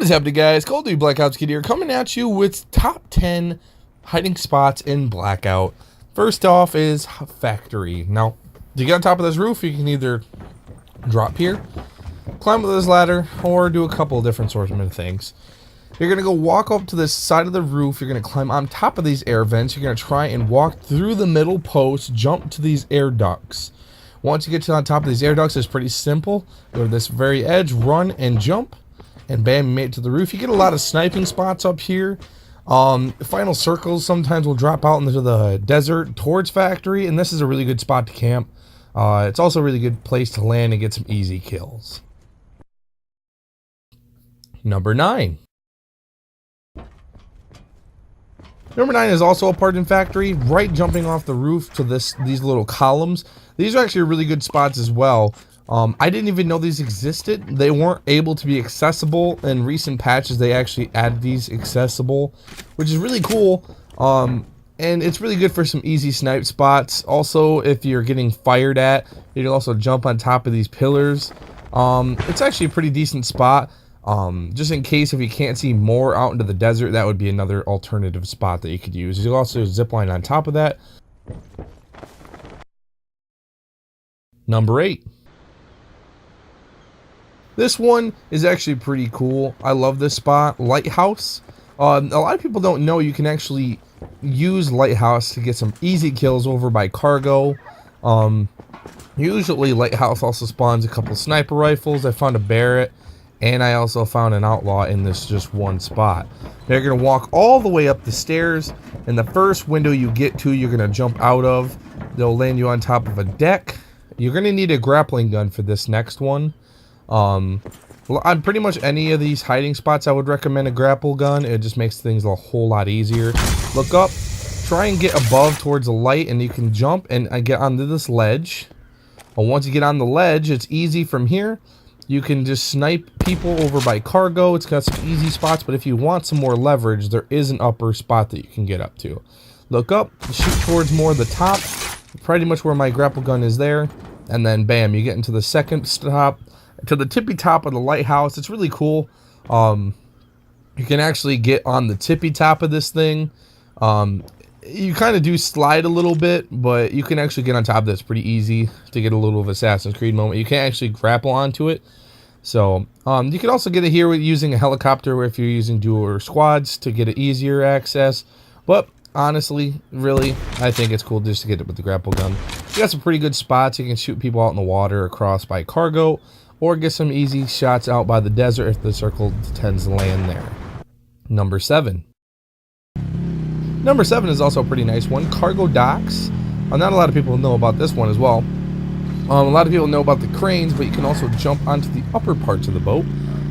What is happening, guys? Call of Duty Blackout Kid here, coming at you with top 10 hiding spots in Blackout. First off is Factory. Now, to get on top of this roof, you can either drop here, climb up this ladder, or do a couple of different sorts of things. You're going to go walk up to this side of the roof. You're going to climb on top of these air vents. You're going to try and walk through the middle post, jump to these air ducts. Once you get to on top of these air ducts, it's pretty simple. Go to this very edge, run and jump. And bam, you made it to the roof. You get a lot of sniping spots up here. Final circles sometimes will drop out into the desert towards Factory, and this is a really good spot to camp. It's also a really good place to land and get some easy kills. Number 9. Number 9 is also a part in Factory, right jumping off the roof to these little columns. These are actually really good spots as well. I didn't even know these existed. They weren't able to be accessible. In recent patches, they actually added these accessible, which is really cool. And it's really good for some easy snipe spots. Also, if you're getting fired at, you can also jump on top of these pillars. It's actually a pretty decent spot. Just in case if you can't see more out into the desert, that would be another alternative spot that you could use. You also zip line on top of that. Number 8. This one is actually pretty cool. I love this spot, Lighthouse. A lot of people don't know you can actually use Lighthouse to get some easy kills over by cargo. Usually Lighthouse also spawns a couple sniper rifles. I found a Barrett, and I also found an Outlaw in this just one spot. They're going to walk all the way up the stairs, and the first window you get to, you're going to jump out of. They'll land you on top of a deck. You're going to need a grappling gun for this next one. On pretty much any of these hiding spots, I would recommend a grapple gun. It just makes things a whole lot easier. Look up, try and get above towards the light, and you can jump and get onto this ledge. And once you get on the ledge, it's easy from here. You can just snipe people over by cargo. It's got some easy spots, but if you want some more leverage, there is an upper spot that you can get up to. Look up, shoot towards more of the top, pretty much where my grapple gun is there, and then bam, you get into the second stop, to the tippy top of the lighthouse. It's really cool. You can actually get on the tippy top of this thing. You kind of do slide a little bit, but you can actually get on top of this pretty easy to get a little of Assassin's Creed moment. You can't actually grapple onto it. So you can also get it here with using a helicopter if you're using duo or squads to get an easier access. But honestly, really, I think it's cool just to get it with the grapple gun. You got some pretty good spots. You can shoot people out in the water across by cargo, or get some easy shots out by the desert if the circle tends to land there. Number 7. Number 7 is also a pretty nice one, cargo docks. Not a lot of people know about this one as well. A lot of people know about the cranes, but you can also jump onto the upper parts of the boat.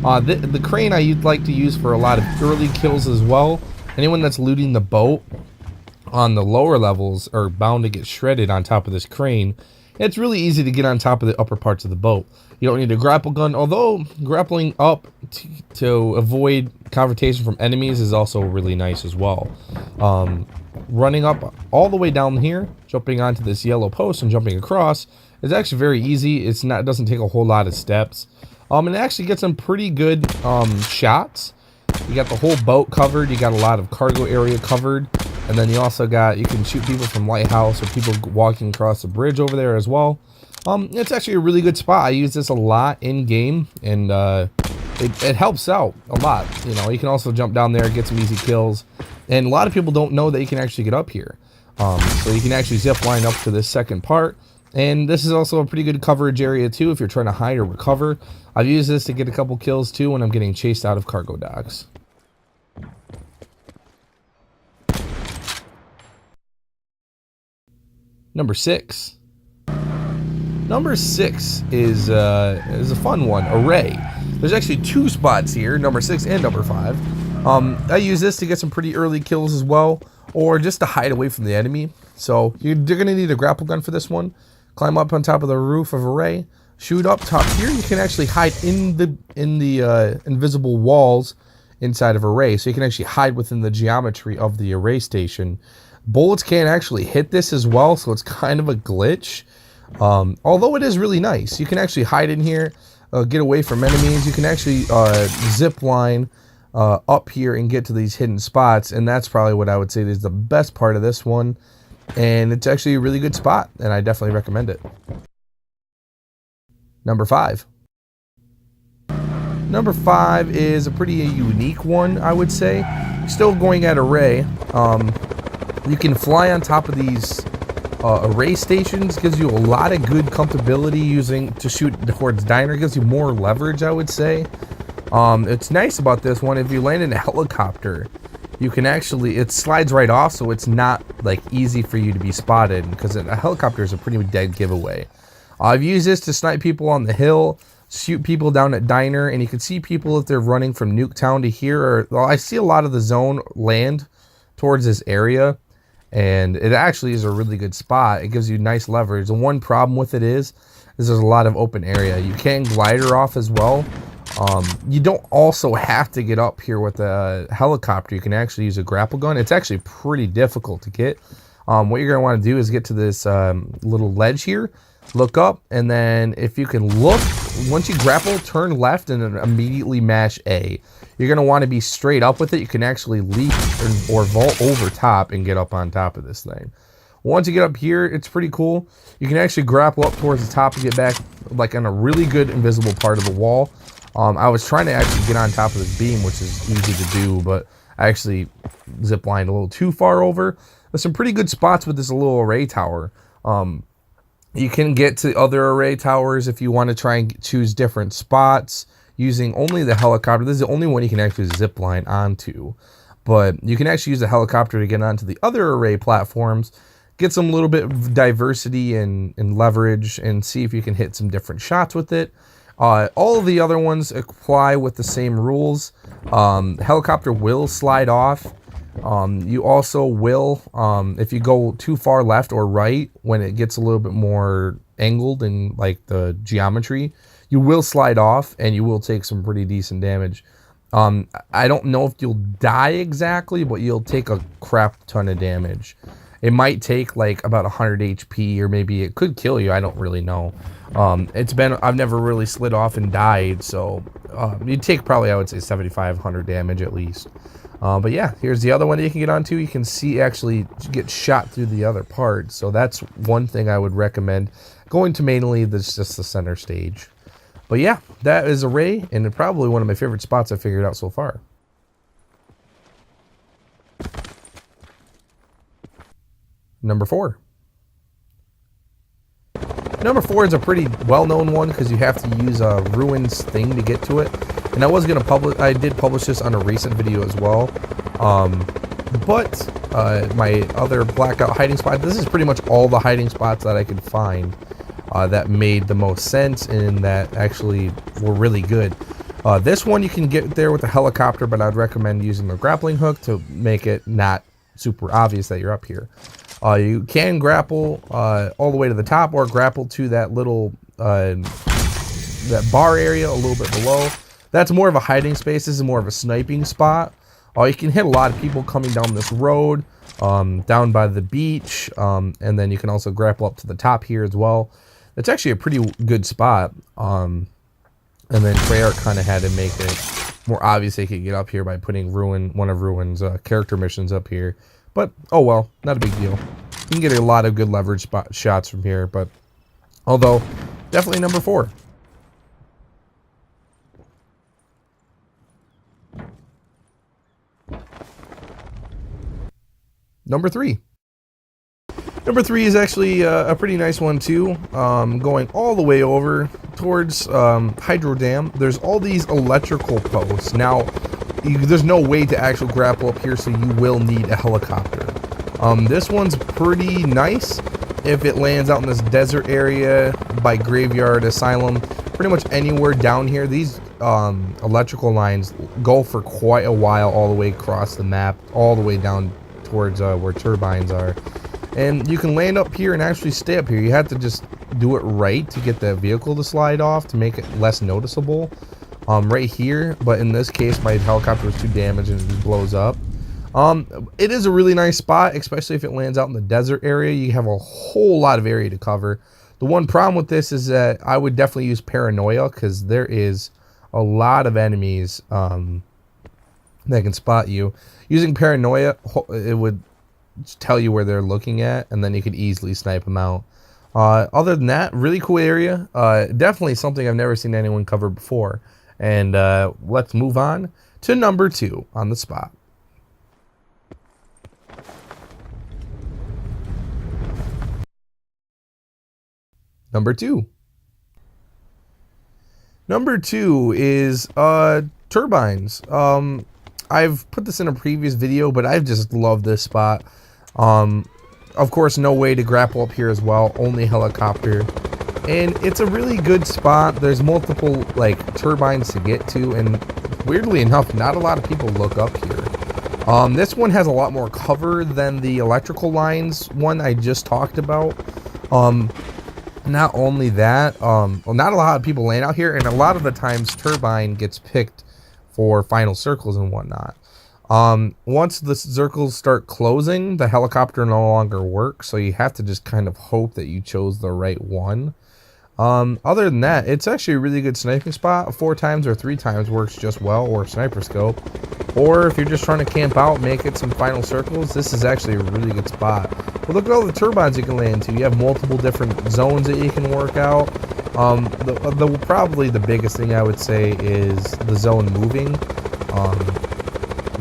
The crane I like to use for a lot of early kills as well. Anyone that's looting the boat on the lower levels are bound to get shredded on top of this crane. It's really easy to get on top of the upper parts of the boat. You don't need a grapple gun, although grappling up to avoid confrontation from enemies is also really nice as well. Running up all the way down here, jumping onto this yellow post and jumping across is actually very easy. It doesn't take a whole lot of steps. And it actually gets some pretty good shots. You got the whole boat covered. You got a lot of cargo area covered. And then you also you can shoot people from Lighthouse or people walking across the bridge over there as well. It's actually a really good spot. I use this a lot in game, and it helps out a lot. You know, you can also jump down there, get some easy kills. And a lot of people don't know that you can actually get up here. So you can actually zip line up to this second part. And this is also a pretty good coverage area too if you're trying to hide or recover. I've used this to get a couple kills too when I'm getting chased out of cargo docks. Number 6. Number 6 is a fun one, Array. There's actually 2 spots here, number 6 and number 5. I use this to get some pretty early kills as well, or just to hide away from the enemy. So you're going to need a grapple gun for this one. Climb up on top of the roof of Array, shoot up top here. You can actually hide in the invisible walls inside of Array, so you can actually hide within the geometry of the Array station. Bullets can't actually hit this as well, so it's kind of a glitch. Although it is really nice. You can actually hide in here. get away from enemies. You can actually zip line up here and get to these hidden spots, and that's probably what I would say is the best part of this one. And it's actually a really good spot, and I definitely recommend it. Number 5. Number 5 is a pretty unique one, I would say. Still going at array. You can fly on top of these array stations. Gives you a lot of good comfortability using to shoot towards diner. Gives you more leverage, I would say. It's nice about this one, if you land in a helicopter, you can actually, it slides right off, so it's not like easy for you to be spotted, because a helicopter is a pretty dead giveaway. I've used this to snipe people on the hill, shoot people down at diner, and you can see people if they're running from Nuketown to here. Or, well, I see a lot of the zone land towards this area, and it actually is a really good spot. It gives you nice leverage. The one problem with it is there's a lot of open area. You can glider off as well. You don't also have to get up here with a helicopter. You can actually use a grapple gun. It's actually pretty difficult to get. What you're going to want to do is get to this little ledge here, look up, and then if you can look, once you grapple, turn left and then immediately mash A. You're going to want to be straight up with it. You can actually leap or vault over top and get up on top of this thing. Once you get up here, it's pretty cool. You can actually grapple up towards the top and get back like on a really good invisible part of the wall. I was trying to actually get on top of this beam, which is easy to do, but I actually ziplined a little too far over. There's some pretty good spots with this little array tower. You can get to other array towers if you want to try and choose different spots using only the helicopter. This is the only one you can actually zipline onto. But you can actually use the helicopter to get onto the other array platforms, get some little bit of diversity and leverage, and see if you can hit some different shots with it. All of the other ones apply with the same rules. Helicopter will slide off. You also will, if you go too far left or right, when it gets a little bit more angled in like the geometry, you will slide off and you will take some pretty decent damage. I don't know if you'll die exactly, but you'll take a crap ton of damage. It might take like about 100 HP, or maybe it could kill you. I don't really know. I've never really slid off and died, so you'd take probably, I would say, 7,500 damage at least. But yeah, here's the other one that you can get onto. You can see actually get shot through the other part, so that's one thing I would recommend. Going to mainly just the center stage. But yeah, that is Array, and probably one of my favorite spots I figured out so far. Number 4. Number 4 is a pretty well-known one because you have to use a ruins thing to get to it. And I did publish this on a recent video as well. But my other Blackout hiding spot, this is pretty much all the hiding spots that I could find that made the most sense and that actually were really good. This one you can get there with a helicopter, but I'd recommend using the grappling hook to make it not super obvious that you're up here. You can grapple all the way to the top, or grapple to that little that bar area a little bit below. That's more of a hiding space. This is more of a sniping spot. You can hit a lot of people coming down this road, down by the beach, and then you can also grapple up to the top here as well. It's actually a pretty good spot. And then Treyarch kind of had to make it more obvious they could get up here by putting one of Ruin's character missions up here. But, oh well, not a big deal. You can get a lot of good leverage shots from here, but although, definitely number 4. Number 3. Number 3 is actually a pretty nice one too. Going all the way over towards Hydro Dam. There's all these electrical posts. Now, there's no way to actually grapple up here, so you will need a helicopter. This one's pretty nice if it lands out in this desert area by Graveyard Asylum. Pretty much anywhere down here. These electrical lines go for quite a while, all the way across the map, all the way down towards where Turbines are. And you can land up here and actually stay up here. You have to just do it right to get the vehicle to slide off to make it less noticeable. Right here, but in this case my helicopter was too damaged and it just blows up. It is a really nice spot, especially if it lands out in the desert area. You have a whole lot of area to cover. The one problem with this is that I would definitely use paranoia, because there is a lot of enemies that can spot you. Using paranoia, it would tell you where they're looking at, and then you could easily snipe them out. Other than that, really cool area. Definitely something I've never seen anyone cover before. And let's move on to number 2 on the spot. Number 2. Number 2 is Turbines. I've put this in a previous video, but I've just loved this spot. Of course, no way to grapple up here as well, only helicopter. And it's a really good spot. There's multiple like turbines to get to, and weirdly enough, not a lot of people look up here. This one has a lot more cover than the electrical lines one I just talked about. Not only that, well, not a lot of people land out here, and a lot of the times turbine gets picked for final circles and whatnot. Once the circles start closing, the helicopter no longer works, so you have to just kind of hope that you chose the right one. Other than that, it's actually a really good sniping spot. 4 times or 3 times works just well, or sniper scope. Or if you're just trying to camp out, make it some final circles, this is actually a really good spot. But look at all the turbines you can land into. You have multiple different zones that you can work out. Probably the biggest thing I would say is the zone moving.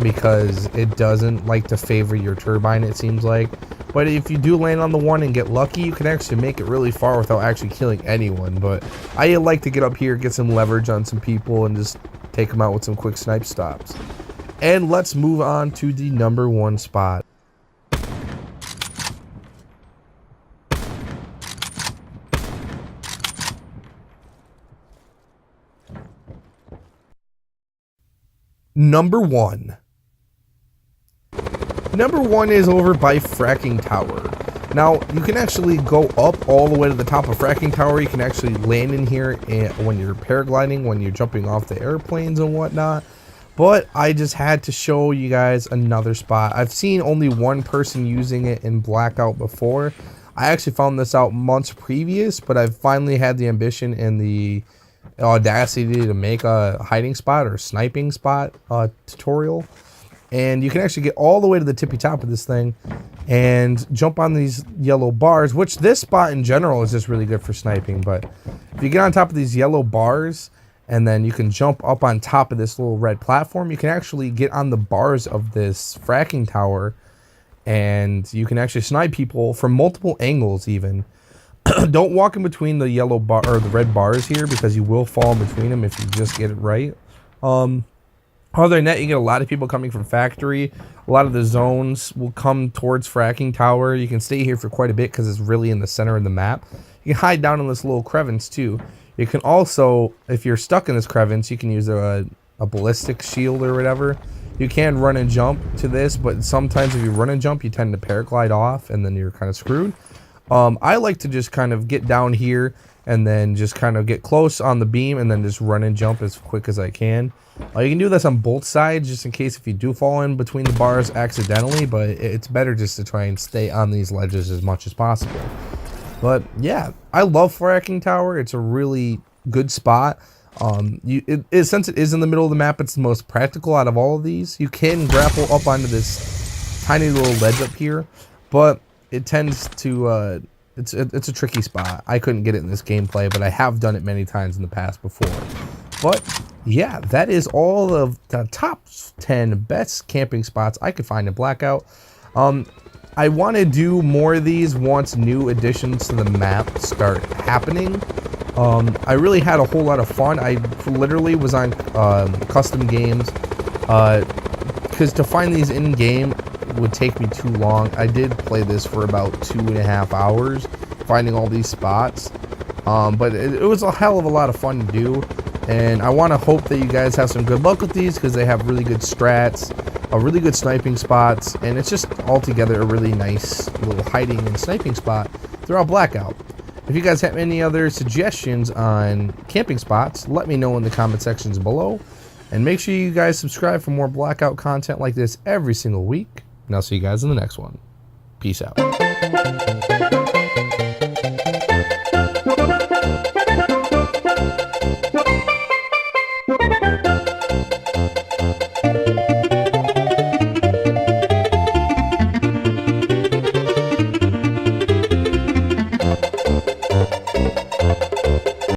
Because it doesn't like to favor your turbine, it seems like. But if you do land on the one and get lucky, you can actually make it really far without actually killing anyone. But I like to get up here, get some leverage on some people, and just take them out with some quick snipe stops. And let's move on to the number 1 spot. Number 1. Number 1 is over by Fracking Tower. Now, you can actually go up all the way to the top of Fracking Tower. You can actually land in here when you're paragliding, when you're jumping off the airplanes and whatnot. But I just had to show you guys another spot. I've seen only one person using it in Blackout before. I actually found this out months previous, but I've finally had the ambition and the audacity to make a hiding spot or sniping spot tutorial. And you can actually get all the way to the tippy top of this thing and jump on these yellow bars, which this spot in general is just really good for sniping. But if you get on top of these yellow bars and then you can jump up on top of this little red platform, you can actually get on the bars of this fracking tower and you can actually snipe people from multiple angles even. Don't walk in between the yellow bar or the red bars here, because you will fall in between them if you just get it right. Other than that, you get a lot of people coming from factory. A lot of the zones will come towards Fracking Tower. You can stay here for quite a bit because it's really in the center of the map. You can hide down in this little crevice too. You can also, if you're stuck in this crevice, you can use a ballistic shield or whatever. You can run and jump to this, but sometimes if you run and jump, you tend to paraglide off and then you're kind of screwed. I like to just kind of get down here and then just kind of get close on the beam and then just run and jump as quick as I can. You can do this on both sides just in case if you do fall in between the bars accidentally, but it's better just to try and stay on these ledges as much as possible. But yeah, I love Fracking Tower. It's a really good spot. Since it is in the middle of the map, it's the most practical out of all of these. You can grapple up onto this tiny little ledge up here, but it tends to it's a tricky spot. I couldn't get it in this gameplay, but I have done it many times in the past before. But yeah, that is all of the top 10 best camping spots I could find in Blackout. I want to do more of these once new additions to the map start happening. I really had a whole lot of fun. I literally was on custom games because to find these in game would take me too long. I did play this for about 2.5 hours finding all these spots, but it was a hell of a lot of fun to do, and I want to hope that you guys have some good luck with these because they have really good strats, really good sniping spots, and it's just altogether a really nice little hiding and sniping spot throughout Blackout. If you guys have any other suggestions on camping spots, let me know in the comment sections below, and make sure you guys subscribe for more Blackout content like this every single week. And I'll see you guys in the next one. Peace out.